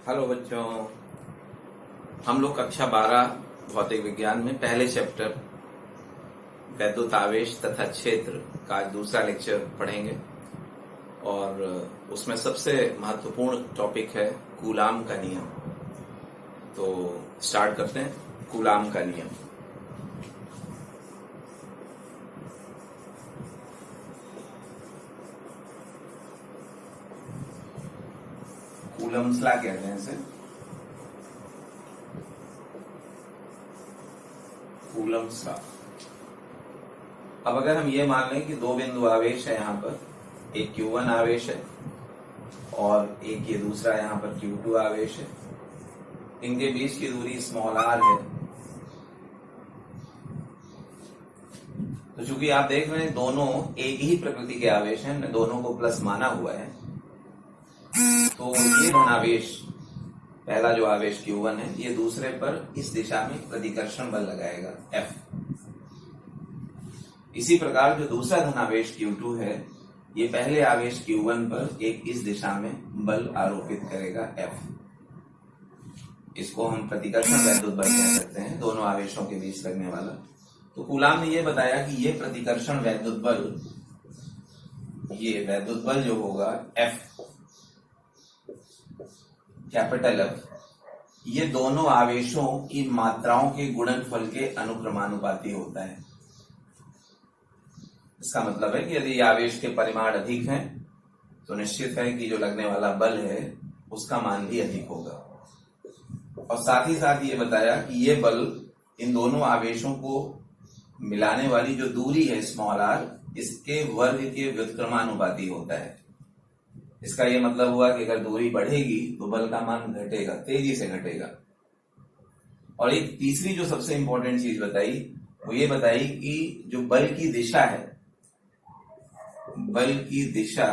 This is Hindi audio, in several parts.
हेलो बच्चों, हम लोग कक्षा 12 भौतिक विज्ञान में पहले चैप्टर वैद्युत आवेश तथा क्षेत्र का आज दूसरा लेक्चर पढ़ेंगे और उसमें सबसे महत्वपूर्ण टॉपिक है कूलाम का नियम। तो स्टार्ट करते हैं। कूलाम का नियम। कूलम्स लॉ कहते हैं इसे। Coulomb's law. अब अगर हम ये मान लें कि दो बिंदु आवेश है, यहाँ पर एक Q1 आवेश है और एक ये दूसरा यहाँ पर Q2 आवेश है, इनके बीच की दूरी स्मॉल r है। तो चूंकि आप देख रहे हैं दोनों एक ही प्रकृति के आवेश हैं, हमने दोनों को प्लस माना हुआ है, तो ये धनावेश पहला जो आवेश Q1 है ये दूसरे पर इस दिशा में प्रतिकर्षण बल लगाएगा F। इसी प्रकार जो दूसरा धनावेश Q2 है ये पहले आवेश Q1 पर एक इस दिशा में बल आरोपित करेगा F। इसको हम प्रतिकर्षण वैद्युत बल कह सकते हैं, दोनों आवेशों के बीच लगने वाला। तो कूलाम ने ये बताया कि ये प्रतिकर्षण वैद्युत बल, ये वैद्युत बल जो होगा F, कैपिटल F, ये दोनों आवेशों की मात्राओं के गुणनफल के अनुक्रमानुपाती होता है। इसका मतलब है कि यदि आवेश के परिमाण अधिक हैं तो निश्चित है कि जो लगने वाला बल है उसका मान भी अधिक होगा। और साथ ही साथ ये बताया कि ये बल इन दोनों आवेशों को मिलाने वाली जो दूरी है स्मॉल r, इसके वर्ग के व्युत्क्रमानुपाती होता है। इसका ये मतलब हुआ कि अगर दूरी बढ़ेगी तो बल का मान घटेगा, तेजी से घटेगा। और एक तीसरी जो सबसे इंपॉर्टेंट चीज बताई वो ये बताई कि जो बल की दिशा है, बल की दिशा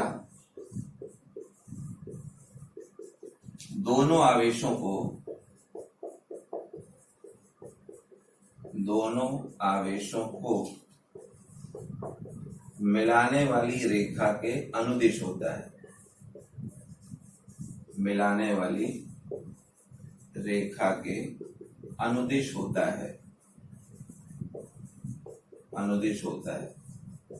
दोनों आवेशों को मिलाने वाली रेखा के अनुदिश होता है। मिलाने वाली रेखा के अनुदिश होता है। अनुदिश होता है।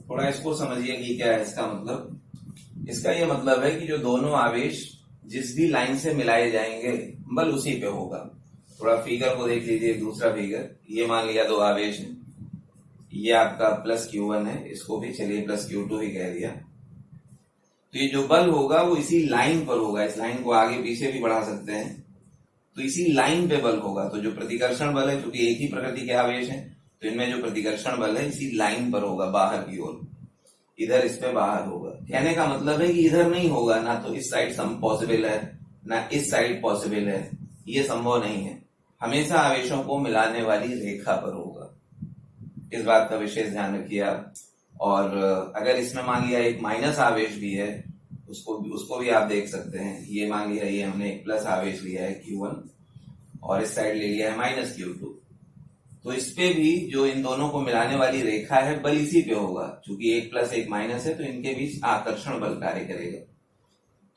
थोड़ा इसको समझिए कि क्या है इसका मतलब। इसका यह मतलब है कि जो दोनों आवेश जिस भी लाइन से मिलाए जाएंगे बल उसी पे होगा। थोड़ा फिगर को देख लीजिए, दूसरा फिगर। ये मान लिया दो आवेश है, ये आपका प्लस Q1 है, इसको भी चलिए प्लस Q2 ही कह दिया। तो ये जो बल होगा वो इसी लाइन पर होगा। इस लाइन को आगे पीछे भी बढ़ा सकते हैं, तो इसी लाइन पे बल होगा। तो जो प्रतिकर्षण बल है, क्योंकि एक ही प्रकृति के आवेश हैं, तो इनमें जो प्रतिकर्षण बल है इसी लाइन पर होगा, बाहर की ओर। इधर इस पे बाहर होगा। कहने का मतलब है कि इधर नहीं होगा, ना तो इस साइड पॉसिबल है ना इस साइड पॉसिबल है, ये संभव नहीं है। हमेशा आवेशों को मिलाने वाली रेखा पर होगा। इस बात का विशेष ध्यान रखिए आप। और अगर इसमें मान लिया एक माइनस आवेश भी है, उसको भी आप देख सकते हैं। ये मान लिया ये हमने एक प्लस आवेश लिया है Q1 और इस साइड ले लिया है माइनस Q2, तो इस पे भी जो इन दोनों को मिलाने वाली रेखा है बल इसी पे होगा। चूंकि एक प्लस एक माइनस है तो इनके बीच आकर्षण बल कार्य करेगा।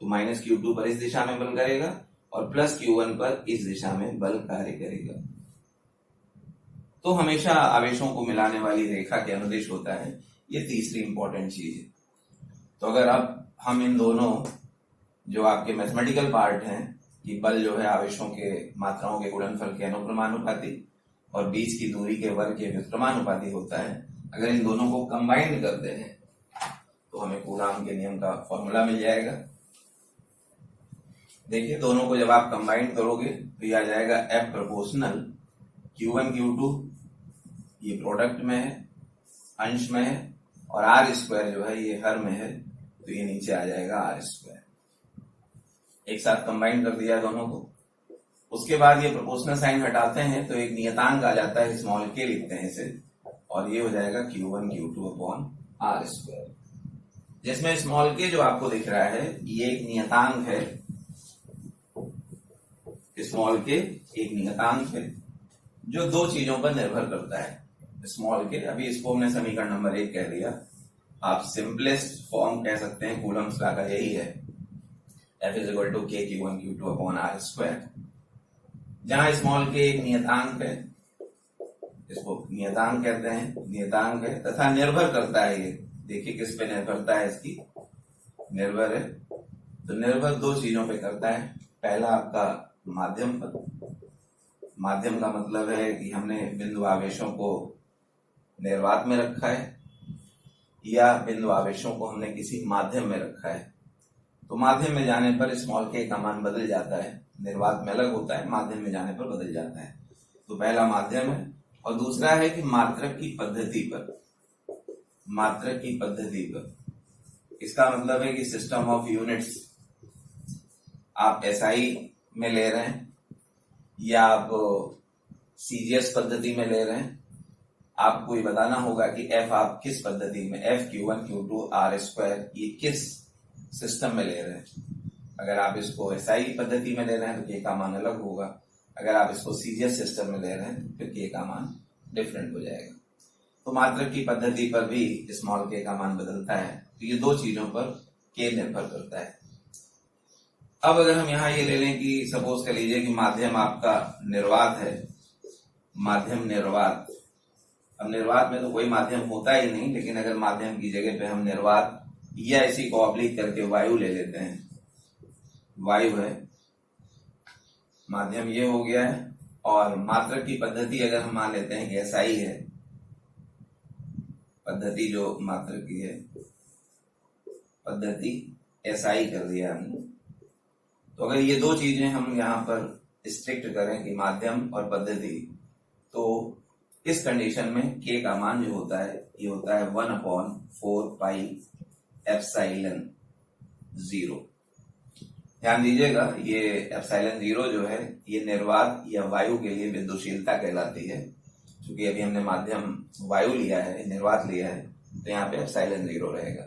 तो माइनस Q2 पर इस दिशा में बल करेगा और प्लस Q1 पर इस दिशा में बल कार्य करेगा। तो हमेशा आवेशों को मिलाने वाली रेखा के अनुदिश होता है। ये तीसरी इंपॉर्टेंट चीज है। तो अगर अब हम इन दोनों जो आपके मैथमेटिकल पार्ट हैं कि बल जो है आवेशों के मात्राओं के गुणनफल के अनुक्रमानुपाती और बीच की दूरी के वर्ग के व्युत्क्रमानुपाती होता है, अगर इन दोनों को कंबाइन करते हैं तो हमें कूलाम के नियम का फॉर्मूला मिल जाएगा। देखिए, दोनों को जब आप कंबाइन करोगे तो ये आ जाएगा F प्रोपोर्शनल Q1 Q2, ये प्रोडक्ट में है, अंश में है, और R स्क्वायर जो है ये हर में है, तो ये नीचे आ जाएगा R स्क्वायर। एक साथ कंबाइन कर दिया दोनों को। उसके बाद ये प्रोपोर्शनल साइन हटाते हैं तो एक नियतांक आ जाता है, स्मॉल k लिखते हैं इसे, और ये हो जाएगा Q1 Q2 upon R square. जिसमें स्मॉल k जो आपको दिख रहा है ये एक नियतांक है। स्मॉल k एक नियतांक है जो दो चीजों पर निर्भर करता है। स्मॉल k, अभी इसको हमने समीकरण नंबर 1 कह दिया। आप सिंपलेस्ट फॉर्म कह सकते हैं कूलम्स लॉ का यही है, F is equal to K Q1 Q2 upon R square, जहां स्मॉल के एक नियतांक है, इसको नियतांक कहते हैं, नियतांक है तथा निर्भर करता है। ये देखिए किस पे निर्भरता है इसकी, निर्भर है तो निर्भर दो चीजों पे करता है। पहला आपका माध्यम पर, माध्यम का मतलब है कि हमने बिंदु आवेशों को निर्वात में रखा है या बिंदु आवेशों को हमने किसी माध्यम में रखा है। तो माध्यम में जाने पर स्मॉल के का मान बदल जाता है, निर्वात में अलग होता है, माध्यम में जाने पर बदल जाता है। तो पहला माध्यम है और दूसरा है कि मात्रक की पद्धति पर, मात्रक की पद्धति पर। इसका मतलब है कि सिस्टम ऑफ यूनिट्स आप एसआई में ले रहे हैं या आप सीजीएस पद्धति में ले रहे हैं, आपको ये बताना होगा कि एफ आप किस पद्धति में, F Q1 Q2 are square ये किस सिस्टम में ले रहे हैं। अगर आप इसको एसआई पद्धति में ले रहे हैं तो के का मान अलग होगा, अगर आप इसको सीजीएस सिस्टम में ले रहे हैं तो फिर के का मान डिफरेंट हो जाएगा। तो मात्रक की पद्धति पर भी स्मॉल के का मान बदलता है। तो ये दो चीजों पर के निर्भर करता है। अब अगर हम यहाँ ये ले लें कि सपोज कर लीजिए कि माध्यम आपका निर्वात है, माध्यम निर्वात। अब निर्वात में तो कोई माध्यम होता ही नहीं, लेकिन अगर माध्यम की जगह पे हम निर्वात या इसी को ऑब्लिक करके वायु ले लेते हैं, वायु है, माध्यम ये हो गया है। और मात्रक की पद्धति अगर हम मान लेते हैं कि एसआई है, पद्धति जो मात्रक की है, पद्धति एसआई कर दिया हमने। तो अगर ये दो चीजें हम यहाँ पर स्ट्रिक्ट करें कि माध्यम और पद्धति, तो इस कंडीशन में के का मान जो होता है ये होता है 1/4 पाई एप्सिलॉन 0। ध्यान दीजिएगा ये एप्सिलॉन 0 जो है ये निर्वात या वायु के लिए विद्युशीलता कहलाती है। क्योंकि अभी हमने माध्यम वायु लिया है, निर्वात लिया है, तो यहाँ पे एप्सिलॉन 0 रहेगा।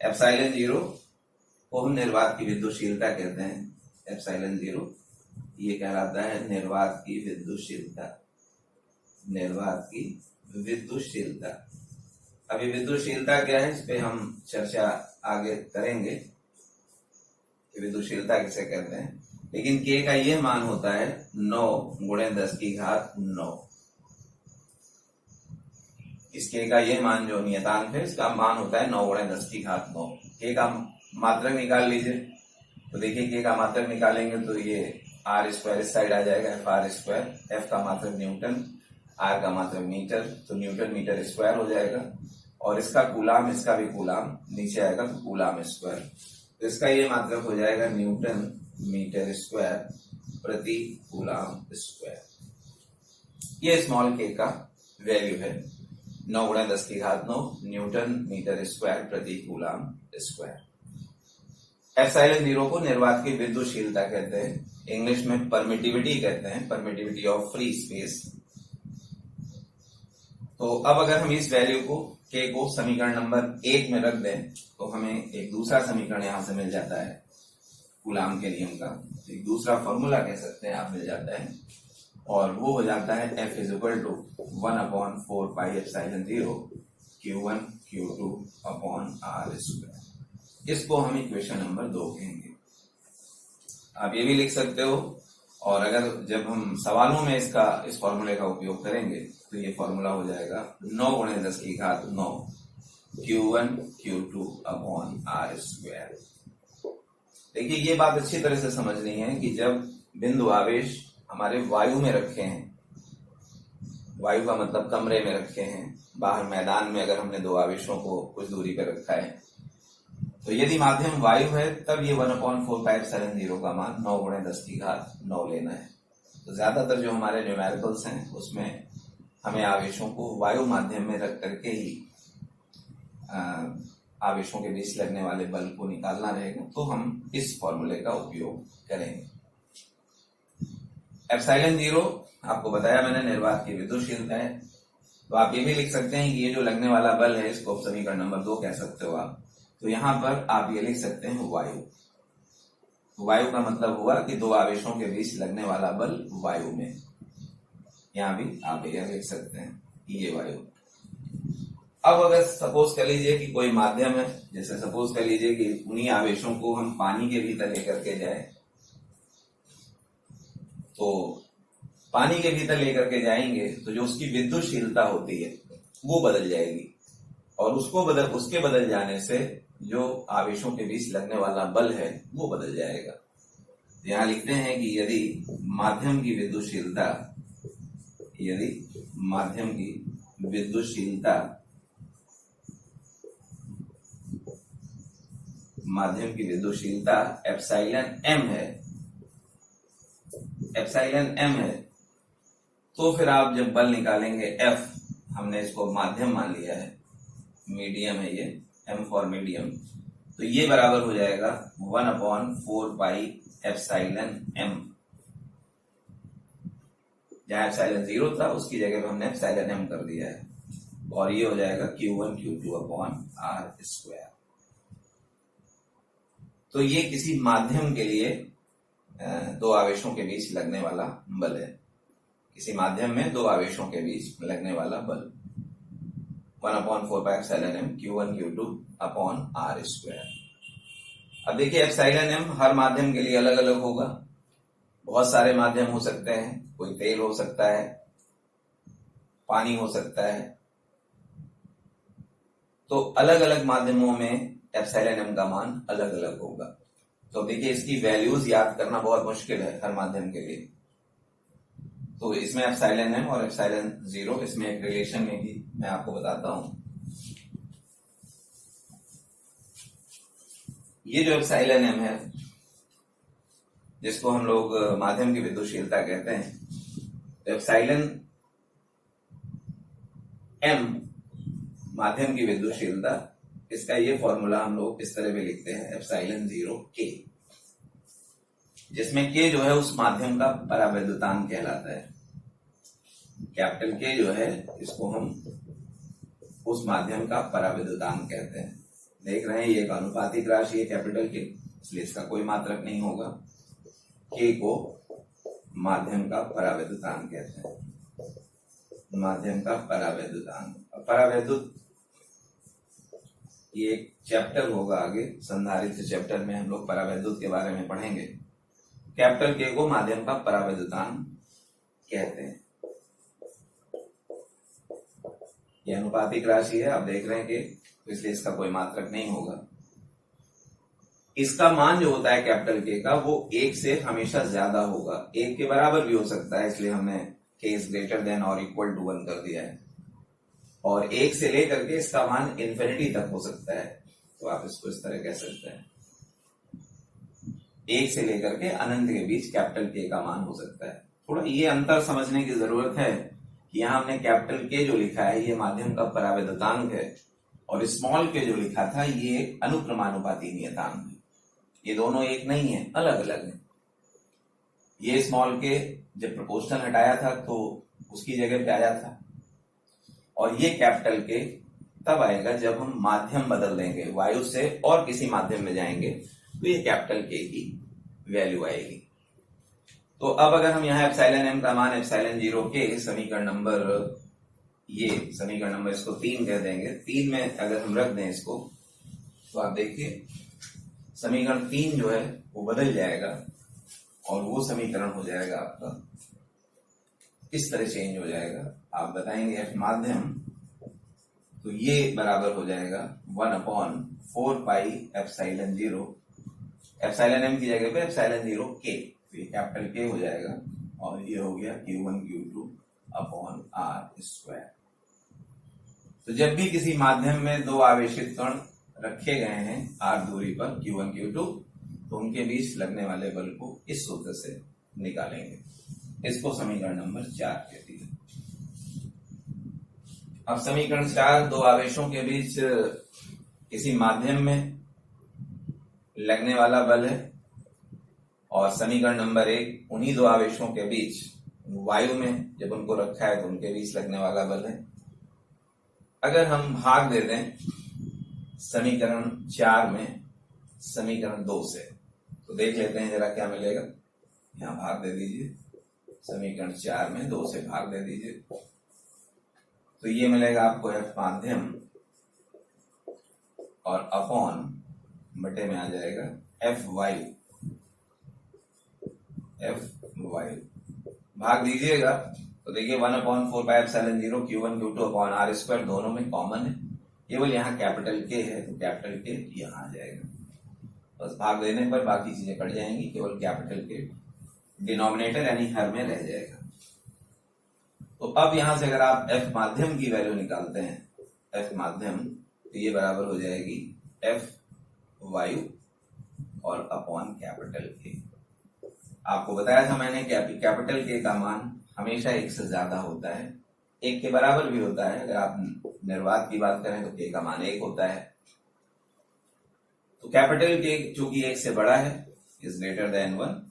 एप्सिलॉन 0 को हम निर्वात की विद्युशीलता कहते हैं। एप्सिलॉन 0 ये कहलाता है निर्वात की विद्युशीलता, निर्वात की विद्युशीलता। अभी विद्युशीलता क्या है इस पे हम चर्चा आगे करेंगे कि विद्युशीलता किसे कहते हैं, लेकिन के का ये मान होता है 9 × 10⁹9। इस के का ये मान जो नियतांक है इसका मान होता है 9 × 10⁹9। के का मात्रक निकाल लीजिए, तो देखिए के का मात्रक निकालेंगे तो ये आर स्क्वायर इस साइड आ जाएगा, एफ आर स्क्वायर। एफ का मात्रक न्यूटन, आर का मात्रक मीटर, तो न्यूटन मीटर स्क्वायर हो जाएगा। और इसका कूलाम, इसका भी कूलाम नीचे आएगा तो कूलाम स्क्वायर। तो इसका ये मात्रक हो जाएगा न्यूटन मीटर स्क्वायर प्रति कूलाम स्क्वायर। ये स्मॉल के का वैल्यू है 9 × 10⁹9 न्यूटन मीटर स्क्वायर प्रति कूलाम स्क्वायर। एप्सिलॉन 0 को निर्वात की विद्युशीलता कहते हैं, इंग्लिश में परमिटिविटी कहते हैं, परमिटिविटी ऑफ फ्री स्पेस। तो अब अगर हम इस वैल्यू को के को समीकरण नंबर 1 में रख दें तो हमें एक दूसरा समीकरण यहां से मिल जाता है कूलाम के नियम का, एक दूसरा फॉर्मूला कह सकते हैं आप मिल जाता है, और वो हो जाता है F is equal to 1/4 pi epsilon 0 Q1 Q2 upon R square. इसको हम इक्वेशन नंबर 2 कहेंगे। आप ये भी लिख सकते हो, और अगर जब हम सवालों में इस फॉर्मूले का उपयोग करेंगे तो ये फॉर्मूला हो जाएगा 9 × 10⁹9 Q1 Q2 upon R square. देखिए ये बात अच्छी तरह से समझनी है कि जब बिंदु आवेश हमारे वायु में रखे हैं, वायु का मतलब कमरे में रखे हैं, बाहर मैदान में अगर हमने दो आवेशों को कुछ दूरी पर रखा है, तो यदि माध्यम वायु है तब ये 1/4 पाई एप्सिलॉन 0 का मान 9 × 10⁹9 लेना है। तो ज्यादातर जो हमारे न्यूमेरिकल्स हैं उसमें हमें आवेशों को वायु माध्यम में रख करके ही आवेशों के बीच लगने वाले बल को निकालना रहेगा, तो हम इस फॉर्मूले का उपयोग करेंगे। एप्सिलॉन 0 आपको बताया मैंने निर्वात की विद्युशीलता है। तो आप ये भी लिख सकते हैं कि ये जो लगने वाला बल है इसको समीकरण नंबर 2 कह सकते हो आप। तो यहां पर आप ये लिख सकते हैं वायु। वायु का मतलब हुआ कि दो आवेशों के बीच लगने वाला बल वायु में, यहां भी आप ये लिख सकते हैं ये वायु। अब अगर सपोज कर लीजिए कि कोई माध्यम है, जैसे सपोज कर लीजिए कि उन्हीं आवेशों को हम पानी के भीतर लेकर के जाए, तो पानी के भीतर लेकर के जाएंगे तो जो उसकी विद्युतशीलता होती है वो बदल जाएगी, और उसके बदल जाने से जो आवेशों के बीच लगने वाला बल है वो बदल जाएगा। यहां लिखते हैं कि यदि माध्यम की विद्युतशीलता एप्सिलॉन एम है, तो फिर आप जब बल निकालेंगे एफ, हमने इसको माध्यम मान लिया है, मीडियम है ये, एम फॉर मीडियम, तो ये बराबर हो जाएगा 1/4 पाई एप्सिलॉन एम। जहां एप्सिलॉन 0 था उसकी जगह पे हमने एप्सिलॉन एम कर दिया है, और ये हो जाएगा Q1 Q2 upon R square. तो ये किसी माध्यम के लिए दो आवेशों के बीच लगने वाला बल है। किसी माध्यम में दो आवेशों के बीच लगने वाला बल 1/4 pi epsilon M Q1 Q2 upon R square. अब देखिए एप्सिलॉन एम हर माध्यम के लिए अलग अलग होगा। बहुत सारे माध्यम हो सकते हैं, कोई तेल हो सकता है, पानी हो सकता है, तो अलग अलग माध्यमों में एप्सिलॉन एम का मान अलग अलग होगा। तो देखिए इसकी वैल्यूज याद करना बहुत मुश्किल है हर माध्यम के लिए। तो इसमें एप्सिलॉन एम और एप्सिलॉन 0 इसमें एक रिलेशन में भी मैं आपको बताता हूं। ये जो एप्सिलॉन एम है, जिसको हम लोग माध्यम की विद्युतशीलता कहते हैं, तो एप्सिलॉन एम माध्यम की विद्युतशीलता, इसका ये फॉर्मूला हम लोग इस तरह भी लिखते हैं एप्सिलॉन 0 के, जिसमें के जो है उस माध्यम का परावैद्युतांक कहलाता है। कैपिटल के जो है इसको हम उस माध्यम का परावैद्युतांक कहते हैं। देख रहे हैं ये एक अनुपातिक राशि है कैपिटल के, इसलिए इसका कोई मात्रक नहीं होगा। के को माध्यम का परावैद्युतांक कहते हैं, माध्यम का परावैद्युतांक। परावैद्युत ये एक चैप्टर होगा आगे, संधारित्र चैप्टर में हम लोग परावैद्युत के बारे में पढ़ेंगे। कैपिटल के को माध्यम का परावैद्युतांक कहते हैं। ये अनुपातिक राशि है, आप देख रहे हैं कि, इसलिए इसका कोई मात्रक नहीं होगा। इसका मान जो होता है कैपिटल के का, वो 1 से हमेशा ज्यादा होगा, 1 के बराबर भी हो सकता है, इसलिए हमने के इज ग्रेटर देन और इक्वल टू 1 कर दिया है। और 1 से लेकर के इसका मान इन्फिनिटी तक हो सकता है, तो आप इसको इस तरह कह सकते हैं, 1 से लेकर के अनंत के बीच कैपिटल के का मान हो सकता है। थोड़ा ये अंतर समझने की जरूरत है कि यहां हमने कैपिटल के जो लिखा है ये माध्यम का परावैद्युतांक है, और स्मॉल के जो लिखा था ये अनुक्रमानुपाती नियतांक है। ये दोनों एक नहीं है, अलग अलग है। ये स्मॉल के जब प्रोपोर्शनल हटाया था तो उसकी जगह पे आया था, और ये कैपिटल के तब आएगा जब हम माध्यम बदल देंगे, वायु से और किसी माध्यम में जाएंगे तो ये कैपिटल के की वैल्यू आएगी। तो अब अगर हम यहाँ एप्सिलॉन एम का मान एप्सिलॉन 0 के समीकरण नंबर इसको 3 कह देंगे। 3 में अगर हम रख दें इसको, तो आप देखिए समीकरण 3 जो है वो बदल जाएगा, और वो समीकरण हो जाएगा आपका इस तरह चेंज हो जाएगा। आप बताएंगे एफ माध्यम, तो ये बराबर हो जाएगा 1/4 पाई एप्सिलॉन 0, एप्सिलॉन एम की जगह पे एप्सिलॉन 0 के, तो ये कैपिटल के हो जाएगा, और ये हो गया Q1 Q2 upon R square. तो जब भी किसी माध्यम में दो आवेशित कण रखे गए हैं r दूरी पर Q1 Q2, तो उनके बीच लगने वाले बल को इस सूत्र से निकालेंगे। इसको समीकरण नंबर 4 कहती है। अब समीकरण 4, दो आवेशों के बीच किसी माध्यम में लगने वाला बल है, और समीकरण नंबर 1 उन्हीं दो आवेशों के बीच वायु में जब उनको रखा है तो उनके बीच लगने वाला बल है। अगर हम भाग दे दें समीकरण 4 में समीकरण 2 से, तो देख लेते हैं जरा क्या मिलेगा। यहां भाग दे दीजिए, समीकरण 4 में 2 से भाग दे दीजिए, तो ये मिलेगा आपको एफ माध्यम और अपॉन बटे में आ जाएगा एफ वाई भाग दीजिएगा तो देखिए 1/4πε0 Q1 Q2 upon R square दोनों में कॉमन है, केवल यहाँ कैपिटल के है तो कैपिटल के यहाँ आ जाएगा। बस भाग देने पर बाकी चीजें कट जाएंगी, केवल कैपिटल के डिनोमिनेटर यानी हर में रह जाएगा। तो अब यहां से अगर आप एफ माध्यम की वैल्यू निकालते हैं, एफ माध्यम, तो ये बराबर हो जाएगी एफ वायु और अपॉन कैपिटल के। आपको बताया था मैंने कैपिटल के का मान हमेशा एक से ज्यादा होता है, एक के बराबर भी होता है। अगर आप निर्वात की बात करें तो के का मान 1 होता है। तो कैपिटल के चूंकि 1 से बड़ा है, इज ग्रेटर देन 1,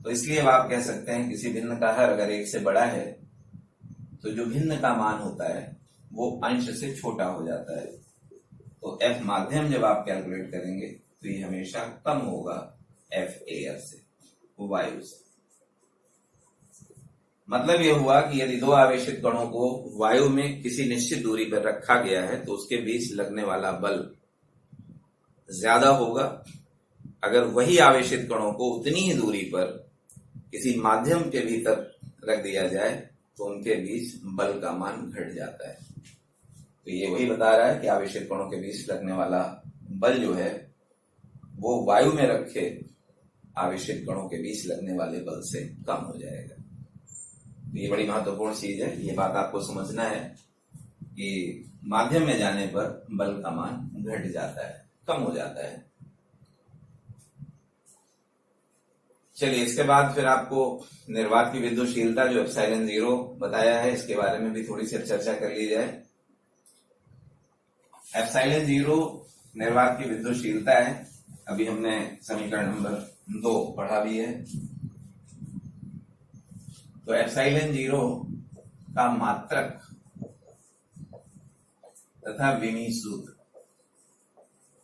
तो इसलिए आप कह सकते हैं किसी भिन्न का हर अगर 1 से बड़ा है तो जो भिन्न का मान होता है वो अंश से छोटा हो जाता है। तो एफ माध्यम जब आप कैलकुलेट करेंगे तो ये हमेशा कम होगा एफ एयर से, वायु से। मतलब यह हुआ कि यदि दो आवेशित कणों को वायु में किसी निश्चित दूरी पर रखा गया है तो उसके बीच लगने वाला बल ज्यादा होगा। अगर वही आवेशित कणों को उतनी ही दूरी पर किसी माध्यम के भीतर रख दिया जाए तो उनके बीच बल का मान घट जाता है। तो ये वही बता रहा है कि आवेशित कणों के बीच लगने वाला बल जो है वो वायु में रखे आवेशित कणों के बीच लगने वाले बल से कम हो जाएगा। तो ये बड़ी महत्वपूर्ण चीज है, ये बात आपको समझना है कि माध्यम में जाने पर बल का मान घट जाता है, कम हो जाता है। चलिए इसके बाद फिर आपको निर्वात की विद्युतशीलता जो एप्सिलॉन 0 बताया है, इसके बारे में भी थोड़ी सी चर्चा कर ली जाए। एप्सिलॉन 0 निर्वात की विद्युतशीलता है। अभी हमने समीकरण नंबर 2 पढ़ा भी है। तो एप्सिलॉन 0 का मात्रक तथा विमीय सूत्र,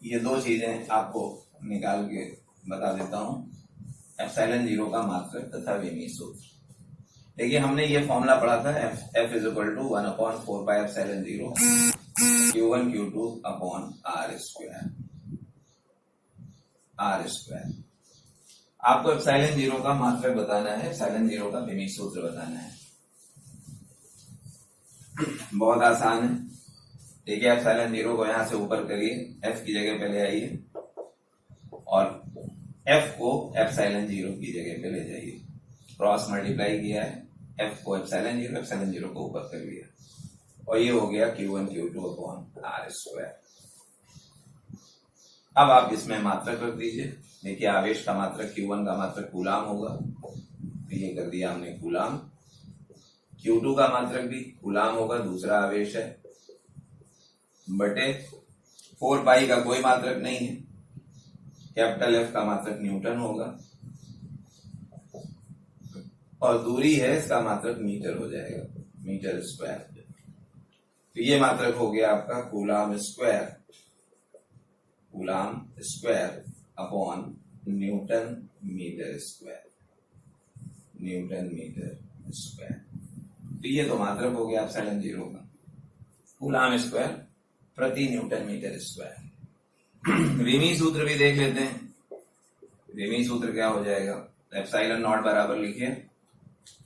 ये दो चीजें आपको निकाल के बता देता हूं। एप्सिलॉन 0 का मात्रक तथा विमीय सूत्र, देखिए हमने ये फॉर्मूला पढ़ा था, F is equal to 1/4πε0 Q1 Q2 upon R square. आपको एप्सिलॉन 0 का मात्रक बताना है, एप्सिलॉन 0 का विमीय सूत्र बताना है। बहुत आसान है। देखिए एप्सिलॉन 0 को यहां से ऊपर करिए, F की जगह पे ले आइए और F को एप्सिलॉन 0 की जगह पे ले जाइए। क्रॉस मल्टीप्लाई किया है, F को एप्सिलॉन 0 को ऊपर कर लिया और ये हो गया Q1 Q2 upon R square. अब आप इसमें मात्रक रख दीजिए। देखिए आवेश का मात्रक Q1 का मात्रक कूलाम होगा, तो ये कर दिया हमने कूलाम। Q2 का मात्रक भी कूलाम होगा, दूसरा आवेश है, बटे 4 पाई का कोई मात्रक नहीं है। कैपिटल F का मात्रक न्यूटन होगा और दूरी है, इसका मात्रक मीटर हो जाएगा, मीटर स्क्वायर। तो ये मात्रक हो गया आपका coulomb square upon newton metre square. तो ये तो मात्रक हो गया एप्सिलॉन 0 का, कूलाम स्क्वायर प्रति न्यूटन मीटर स्क्वायर। विमीय सूत्र भी देख लेते हैं। विमीय सूत्र क्या हो जाएगा, एप्सिलॉन नॉट बराबर लिखिए।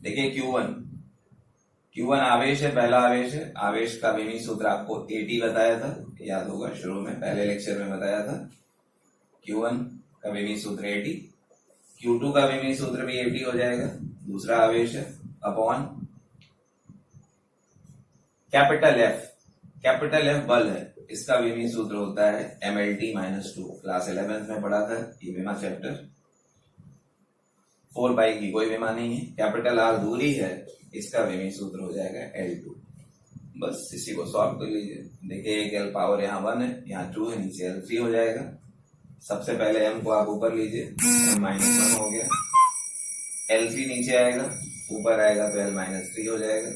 देखिए Q1 आवेश है, पहला आवेश है। आवेश का विमीय सूत्र आपको AT बताया था, याद होगा शुरू में पहले लेक्चर में बताया था। Q1 का विमीय सूत्र AT, Q2 का विमीय सूत्र भी AT हो जाएगा, दूसरा आवेश है, अपॉन कैपिटल F बल है, इसका विमीय सूत्र होता है MLT-2। क्लास 11th में पढ़ा था ये विमा चैप्टर। 4 पाई की कोई विमा नहीं है। कैपिटल R दूरी है, इसका विमीय सूत्र हो जाएगा L2। बस इसी को सॉल्व कर लीजिए। देखिए एक L पावर यहाँ 1 है, यहाँ 2 है, नीचे L3 हो जाएगा। सबसे पहले M को आप ऊपर लीजिए, M-1 हो गया, L3 नीचे आएगा, ऊपर आएगा तो L-3 हो जाएगा।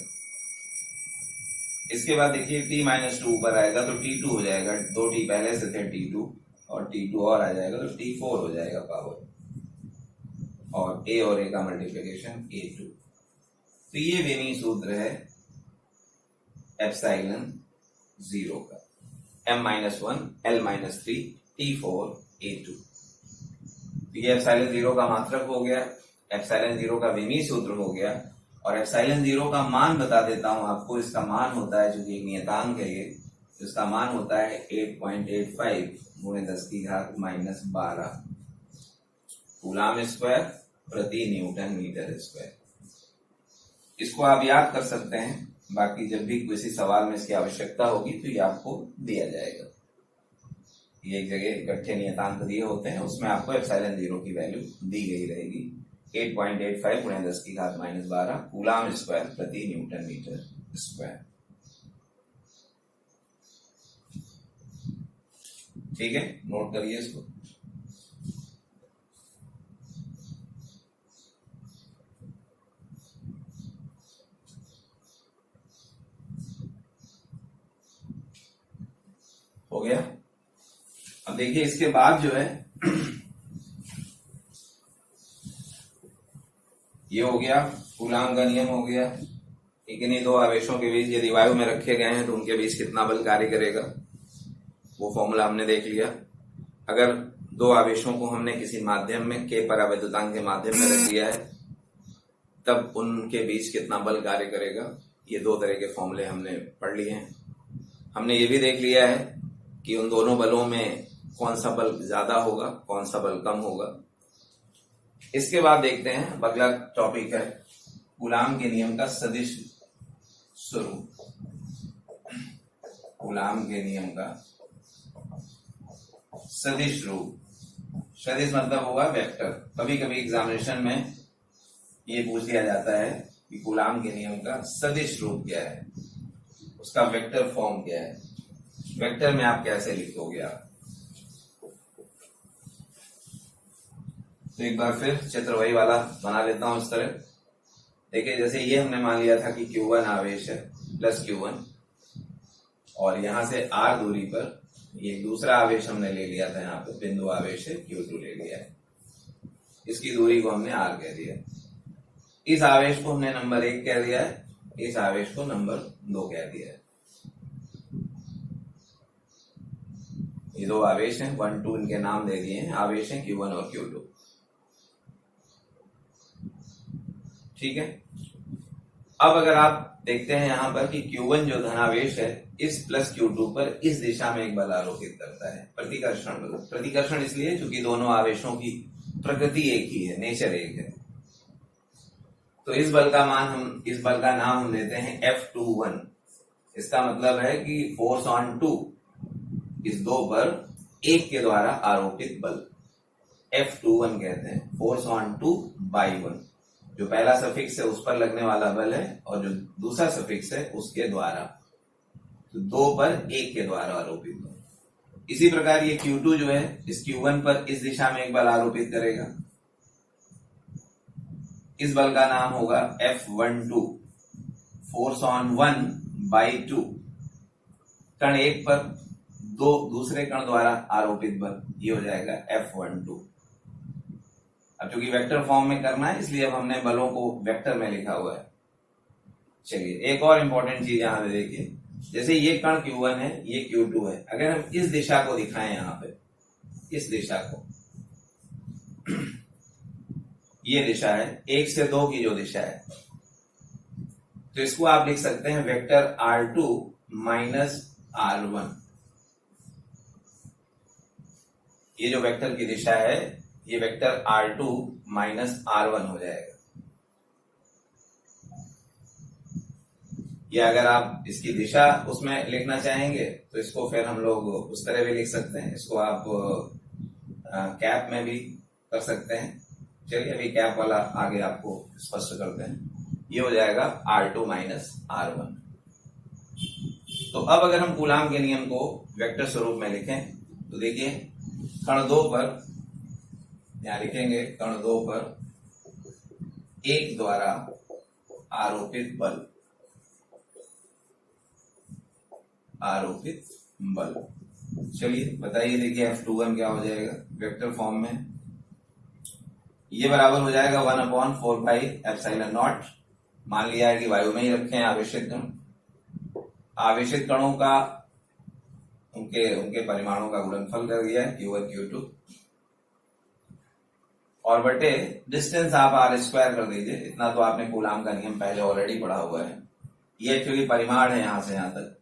इसके बाद देखिए T-2 ऊपर आएगा तो T2 हो जाएगा, 2 T पहले से थे T2 और T2 और आ जाएगा तो T4 हो जाएगा पावर, और A और A का मल्टीप्लिकेशन A2। तो ये विमीय सूत्र है एप्सिलॉन 0 का। m-1 l-3 T4 A2। ये एप्सिलॉन जीरो का मात्रक हो गया, एप्सिलॉन जीरो का विमीय सूत्र हो गया, और एप्सिलॉन जीरो का मान बता देता हूं आपको। इसका मान होता है, जो कि एक नियतांक है ये, इसका मान होता है 8.85 गुणे 10⁻⁻12 कूलाम स्क्वायर प्रति न्यूटन मीटर स्क्वायर। इसको आप याद कर सकते हैं, बाकी जब भी किसी सवाल में इसकी आवश्यकता होगी तो ये आपको दिया जाएगा। ये एक जगह इकट्ठे नियतांक दिए होते हैं, उसमें आपको एप्सिलॉन जीरो की वैल्यू दी गई रहेगी। 8.85 गुणे 10⁻⁻12 कूलाम स्क्वायर प्रति न्यूटन मीटर स्क्वायर। ठीक है, नोट करिए इसको। हो गया। अब देखिए इसके बाद जो है ये हो गया, कूलाम का नियम हो गया। इन्हीं दो आवेशों के बीच यदि वायु में रखे गए हैं तो उनके बीच कितना बल कार्य करेगा, वो फॉर्मूला हमने देख लिया। अगर दो आवेशों को हमने किसी माध्यम में के परावैद्युतांक के माध्यम में रख दिया है तब उनके बीच कितना बल कार्य करेगा, ये दो तरह के फॉर्मूले हमने पढ़ लिए हैं। हमने ये भी देख लिया है कि उन दोनों बलों में कौन सा बल ज्यादा होगा, कौन सा बल कम होगा। इसके बाद देखते हैं अगला टॉपिक है कूलाम के नियम का सदिश स्वरूप। कूलाम के नियम का सदिश रूप। सदिश मतलब होगा वेक्टर। कभी कभी एग्जामिनेशन में ये पूछ लिया जाता है कि कूलाम के नियम का सदिश रूप क्या है, उसका वेक्टर फॉर्म क्या है, वेक्टर में आप कैसे लिखोगे आप। तो एक बार फिर चित्र वही वाला बना लेता हूं इस तरह। देखिए जैसे ये हमने मान लिया था कि Q1 आवेश है प्लस Q1, और यहां से R दूरी पर ये दूसरा आवेश हमने ले लिया था, यहाँ पे बिंदु आवेश है Q2 ले लिया है, इसकी दूरी को हमने R कह दिया। इस आवेश को हमने नंबर 1 कह दिया है, इस आवेश को नंबर 2 कह दिया है। ये दो आवेश हैं, 1 2 इनके नाम दे दिए हैं, आवेश हैं Q1 और Q2। ठीक है। अब अगर आप देखते हैं यहां पर कि Q1 जो धनावेश है इस प्लस Q2 पर इस दिशा में एक बल आरोपित करता है, प्रतिकर्षण बल। प्रतिकर्षण इसलिए क्योंकि दोनों आवेशों की प्रकृति एक ही है, नेचर एक है। तो इस बल का नाम हम देते हैं F21। इसका मतलब है कि फोर्स ऑन 2, इस दो पर एक के द्वारा आरोपित बल F21 कहते हैं। फोर्स ऑन 2 बाई 1, जो पहला सफिक्स है उस पर लगने वाला बल है, और जो दूसरा सफिक्स है उसके द्वारा, तो 2 पर 1 के द्वारा आरोपित बल। इसी प्रकार ये Q2 जो है इस Q1 पर इस दिशा में एक बल आरोपित करेगा। इस बल का नाम होगा F12, फोर्स ऑन 1 बाई 2। कण 1 पर दो दूसरे कण द्वारा आरोपित बल, ये हो जाएगा F12। अब चूंकि वेक्टर फॉर्म में करना है इसलिए अब हमने बलों को वेक्टर में लिखा हुआ है। चलिए एक और इंपॉर्टेंट चीज यहां पे देखिए, जैसे ये कण Q1 है, ये Q2 है। अगर हम इस दिशा को दिखाएं, यहां पे इस दिशा को, ये दिशा है 1 से 2 की जो दिशा है, तो इसको आप लिख सकते हैं वेक्टर R2 माइनस R1। ये जो वेक्टर की दिशा है ये वेक्टर R2 माइनस R1 हो जाएगा। या अगर आप इसकी दिशा उसमें लिखना चाहेंगे तो इसको फिर हम लोग उस तरह भी लिख सकते हैं। इसको आप कैप में भी कर सकते हैं। चलिए अभी कैप वाला आगे आपको स्पष्ट करते हैं। ये हो जाएगा R2 माइनस R1। तो अब अगर हम कूलाम के नियम को वेक्टर स्वरूप में लिखें तो देखिए कण 2 पर, यहां लिखेंगे कण 2 पर 1 द्वारा आरोपित बल, आरोपित बल। चलिए बताइए, देखिए F21 क्या हो जाएगा वेक्टर फॉर्म में। ये बराबर हो जाएगा 1/4 पाई एप्सिलॉन नॉट। मान लिया है कि वायु में ही रखे हैं आवेशित कण। आवेशित कणों का उनके उनके परिमाणों का गुणनफल कर दिया है Q1 Q2 और बटे डिस्टेंस आप आर स्क्वायर कर दीजिए। इतना तो आपने कूलाम का नियम पहले ऑलरेडी पढ़ा हुआ है। ये एक्चुअली परिमाण है यहां से यहां तक।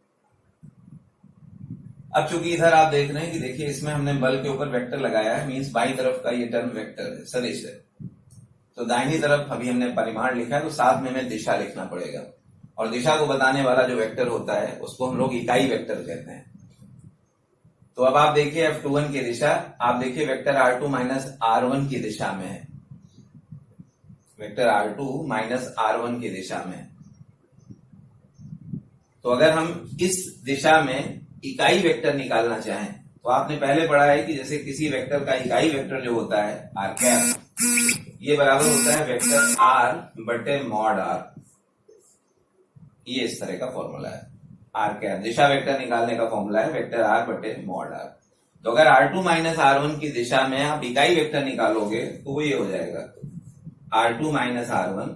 अब चूंकि इधर आप देख रहे हैं कि देखिए इसमें हमने बल के ऊपर वेक्टर लगाया है, मींस बाईं तरफ का ये टर्म वेक्टर है, सदिश है। तो दाहिनी तरफ अभी हमने परिमाण लिखा है तो साथ में हमें दिशा लिखना पड़ेगा और दिशा को बताने वाला जो वेक्टर होता है उसको हम लोग इकाई वेक्टर कहते हैं। तो अब आप देखिए F21 की दिशा, आप देखिए वेक्टर R2 माइनस R1 की दिशा में है, वेक्टर R2 माइनस R1 की दिशा में। तो अगर हम इस दिशा में इकाई वेक्टर निकालना चाहें तो आपने पहले पढ़ा है कि जैसे किसी वेक्टर का इकाई वेक्टर जो होता है r कैप, ये बराबर होता है वेक्टर r बटे मॉड r। ये इस तरह का फॉर्मूला है। r कैप दिशा वेक्टर निकालने का फॉर्मूला है वेक्टर r बटे मॉड r। तो अगर R2 माइनस R1 की दिशा में आप इकाई वेक्टर निकालोगे तो वो ये हो जाएगा R2 माइनस R1,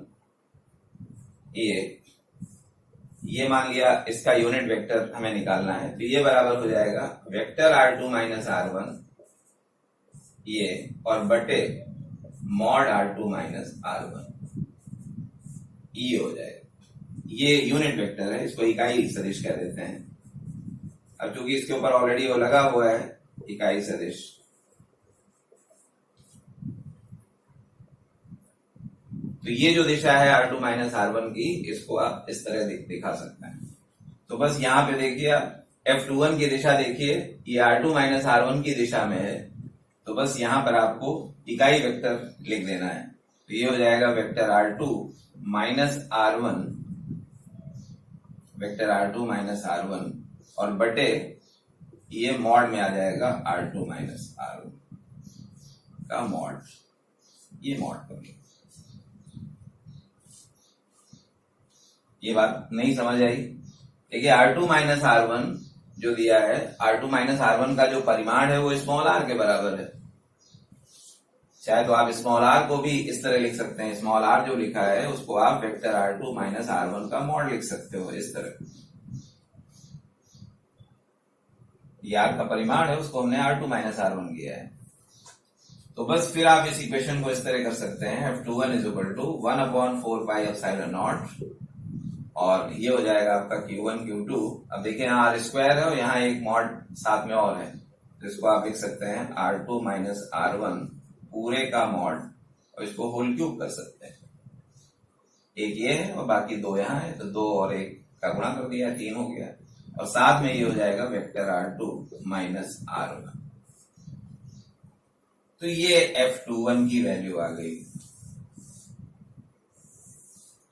ये मान लिया इसका यूनिट वेक्टर हमें निकालना है, तो ये बराबर हो जाएगा वेक्टर R2 माइनस R1 ये और बटे मॉड R2 माइनस R1 ये हो जाएगा। ये यूनिट वेक्टर है, इसको इकाई सदिश कह देते हैं। अब चूंकि इसके ऊपर ऑलरेडी वो लगा हुआ है इकाई सदिश, तो ये जो दिशा है R2 माइनस R1 की, इसको आप इस तरह दिखा सकते हैं। तो बस यहाँ पे देखिए F21 की दिशा देखिए, ये R2 माइनस R1 की दिशा में है, तो बस यहाँ पर आपको इकाई वेक्टर लिख देना है। तो ये हो जाएगा vector R2 minus R1, vector R2 minus R1 और बटे ये मॉड में आ जाएगा R2 माइनस R1 का मॉड, ये मॉड कर लो। ये बात नहीं समझ आई? देखिए R2 माइनस R1 जो दिया है, R2 माइनस R1 का जो परिमाण है वो स्मॉल r के बराबर है। चाहे तो आप स्मॉल r को भी इस तरह लिख सकते हैं, स्मॉल r जो लिखा है उसको आप वेक्टर R2 माइनस R1 का मॉड लिख सकते हो इस तरह। ये r का परिमाण है, उसको हमने R2 माइनस R1 किया है। तो बस फिर आप इस इक्वेशन को इस तरह कर सकते हैं F21 is equal to 1/4 pi epsilon naught और ये हो जाएगा आपका Q1 Q2। अब देखिए यहाँ R स्क्वायर है और यहाँ एक मॉड साथ में और है, तो इसको आप लिख सकते हैं R2 माइनस R1 पूरे का मॉड और इसको होल क्यूब कर सकते हैं। एक ये है और बाकी दो यहाँ है, तो दो और एक का गुणा कर दिया, 3 हो गया और साथ में ये हो जाएगा वेक्टर R2 माइनस R1। तो ये F21 की वैल्यू आ गई।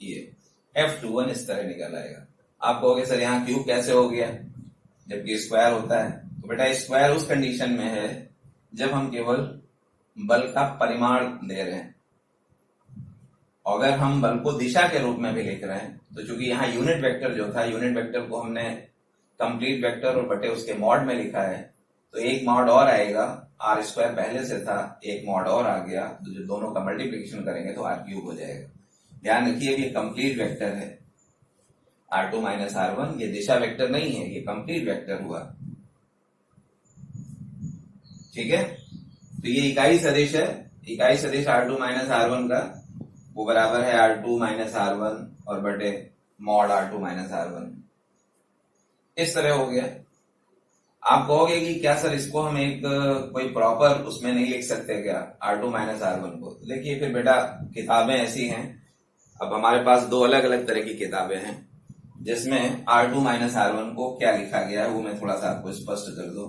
ये F21 इस तरह निकल आएगा। आप कहोगे सर यहाँ क्यूब कैसे हो गया जबकि स्क्वायर होता है? तो बेटा स्क्वायर उस कंडीशन में है जब हम केवल बल का परिमाण दे रहे हैं। अगर हम बल को दिशा के रूप में भी लिख रहे हैं तो चूंकि यहाँ यूनिट वेक्टर जो था, यूनिट वेक्टर को हमने कंप्लीट वेक्टर और बटे उसके मॉड में लिखा है, तो एक मॉड और आएगा, R स्क्वायर पहले से था, एक मॉड और आ गया, तो जो दोनों का मल्टीप्लीकेशन करेंगे तो R क्यूब हो जाएगा। ध्यान रखिए ये कंप्लीट वेक्टर है R2 माइनस R1, ये दिशा वेक्टर नहीं है, ये कंप्लीट वेक्टर हुआ। ठीक है, तो ये इकाई सदिश है, इकाई सदिश R2 माइनस R1 का वो बराबर है R2 माइनस R1 और बटे मॉड R2 माइनस R1। इस तरह हो गया। आप कहोगे कि क्या सर इसको हम एक कोई प्रॉपर उसमें नहीं लिख सकते क्या R2 माइनस R1 को? तो देखिए फिर बेटा किताबें ऐसी हैं, अब हमारे पास दो अलग अलग तरह की किताबें हैं जिसमें R2 माइनस R1 को क्या लिखा गया है वो मैं थोड़ा सा आपको स्पष्ट कर दूं।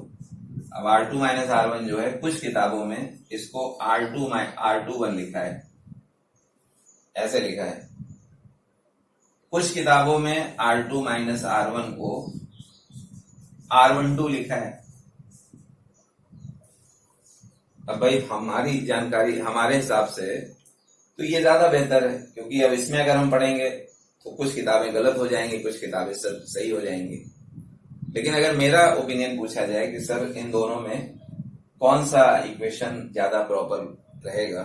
अब R2 माइनस R1 जो है कुछ किताबों में इसको R21 लिखा है, ऐसे लिखा है। कुछ किताबों में R2 माइनस R1 को R12 लिखा है। अब भाई हमारी जानकारी हमारे हिसाब से तो ये ज्यादा बेहतर है, क्योंकि अब इसमें अगर हम पढ़ेंगे तो कुछ किताबें गलत हो जाएंगी, कुछ किताबें सब सही हो जाएंगी। लेकिन अगर मेरा ओपिनियन पूछा जाए कि सर इन दोनों में कौन सा इक्वेशन ज्यादा प्रॉपर रहेगा,